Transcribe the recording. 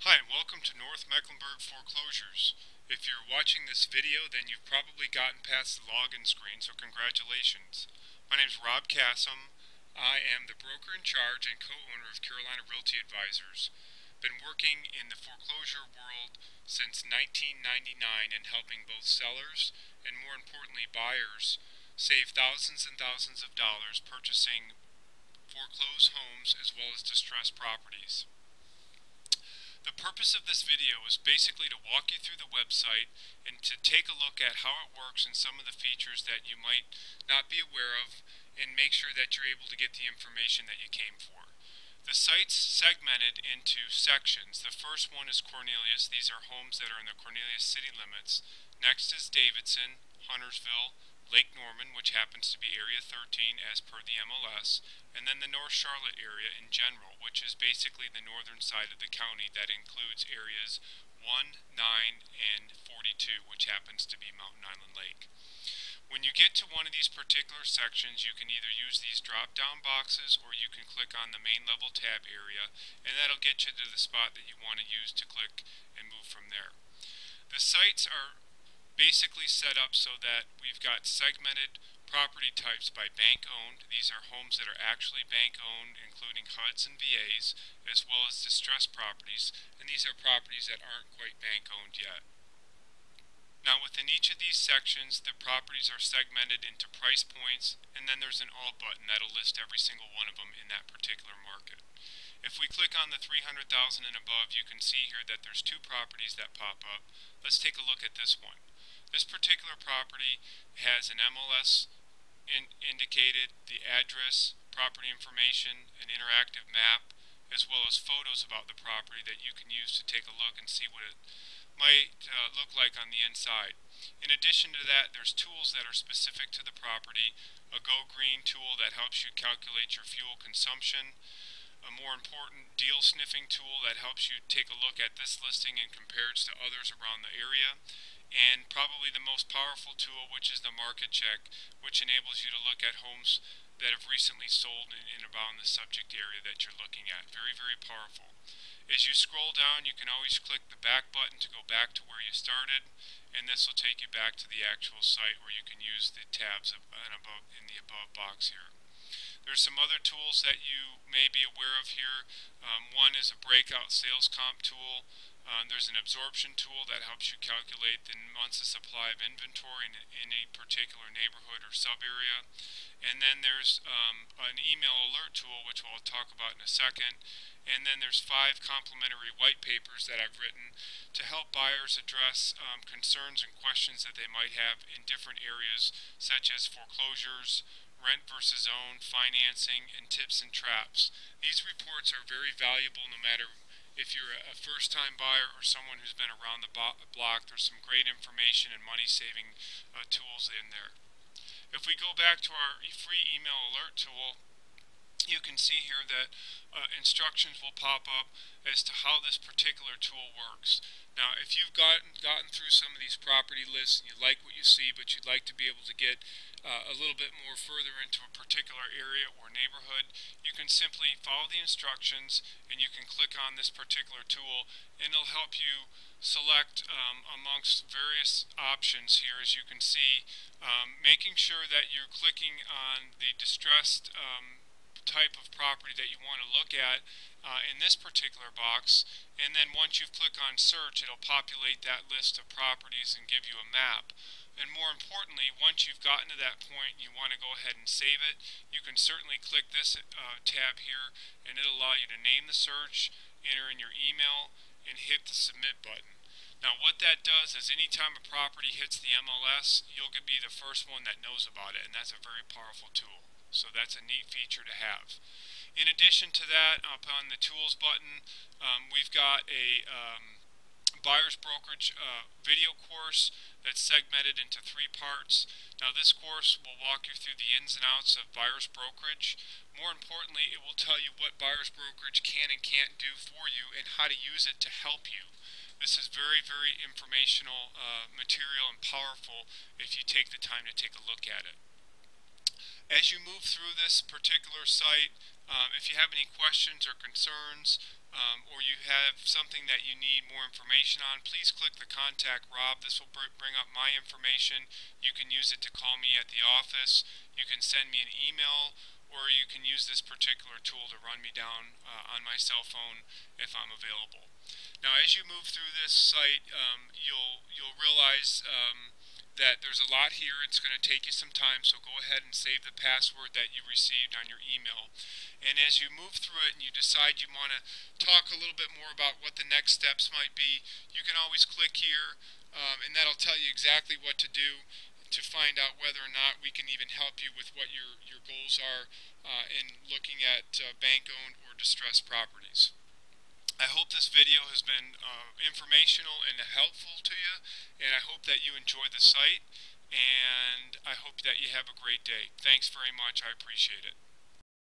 Hi and welcome to North Mecklenburg Foreclosures. If you're watching this video, then you've probably gotten past the login screen, so congratulations. My name is Rob Cassam. I am the broker in charge and co-owner of Carolina Realty Advisors. Been working in the foreclosure world since 1999 and helping both sellers and, more importantly, buyers save thousands and thousands of dollars purchasing foreclosed homes as well as distressed properties. The purpose of this video is basically to walk you through the website and to take a look at how it works and some of the features that you might not be aware of, and make sure that you're able to get the information that you came for. The site's segmented into sections. The first one is Cornelius. These are homes that are in the Cornelius city limits. Next is Davidson, Huntersville, Lake Norman, which happens to be Area 13 as per the MLS, and then the North Charlotte area in general, which is basically the northern side of the county that includes areas 1, 9, and 42, which happens to be Mountain Island Lake. When you get to one of these particular sections, you can either use these drop-down boxes or you can click on the main level tab area, and that'll get you to the spot that you want to use to click and move from there. The sites are basically set up so that we've got segmented property types by bank owned. These are homes that are actually bank owned, including HUDs and VAs, as well as distressed properties, and these are properties that aren't quite bank owned yet. Now within each of these sections, the properties are segmented into price points, and then there's an all button that'll list every single one of them in that particular market. If we click on the 300,000 and above, you can see here that there's two properties that pop up. Let's take a look at this one. This particular property has an MLS indicated, the address, property information, an interactive map, as well as photos about the property that you can use to take a look and see what it might look like on the inside. In addition to that, there's tools that are specific to the property, a Go Green tool that helps you calculate your fuel consumption, a more important deal sniffing tool that helps you take a look at this listing and compare it to others around the area, and probably the most powerful tool, which is the market check, which enables you to look at homes that have recently sold in around the subject area that you're looking at. Very, very powerful. As you scroll down, you can always click the back button to go back to where you started, and this will take you back to the actual site where you can use the tabs in the above box here. There's some other tools that you may be aware of here. One is a breakout sales comp tool. There's an absorption tool that helps you calculate the months of supply of inventory in a particular neighborhood or sub-area. And then there's an email alert tool, which we'll talk about in a second. And then there's 5 complimentary white papers that I've written to help buyers address concerns and questions that they might have in different areas, such as foreclosures, rent versus own, financing, and tips and traps. These reports are very valuable no matter if you're a first-time buyer or someone who's been around the block. There's some great information and money-saving tools in there. If we go back to our free email alert tool, you can see here that instructions will pop up as to how this particular tool works. Now, if you've gotten through some of these property lists and you like what you see, but you'd like to be able to get a little bit more further into a particular area or neighborhood, you can simply follow the instructions and you can click on this particular tool, and it'll help you select amongst various options here, as you can see, making sure that you're clicking on the distressed type of property that you want to look at in this particular box, and then once you click on search, it'll populate that list of properties and give you a map. And more importantly, once you've gotten to that point and you want to go ahead and save it, you can certainly click this tab here, and it'll allow you to name the search, enter in your email, and hit the submit button. Now what that does is anytime a property hits the MLS, you'll be the first one that knows about it, and that's a very powerful tool. So that's a neat feature to have. In addition to that, up on the tools button, we've got a buyer's brokerage video course that's segmented into 3 parts. Now this course will walk you through the ins and outs of buyer's brokerage. More importantly, it will tell you what buyer's brokerage can and can't do for you and how to use it to help you. This is very, very informational material and powerful if you take the time to take a look at it. As you move through this particular site, if you have any questions or concerns, or you have something that you need more information on, please click the Contact Rob. This will bring up my information. You can use it to call me at the office. You can send me an email, or you can use this particular tool to run me down on my cell phone if I'm available. Now, as you move through this site, you'll realize that there's a lot here. It's going to take you some time, so go ahead and save the password that you received on your email. And as you move through it and you decide you want to talk a little bit more about what the next steps might be, you can always click here, and that'll tell you exactly what to do to find out whether or not we can even help you with what your goals are in looking at bank-owned or distressed properties. I hope this video has been informational and helpful to you, and I hope that you enjoy the site, and I hope that you have a great day. Thanks very much. I appreciate it.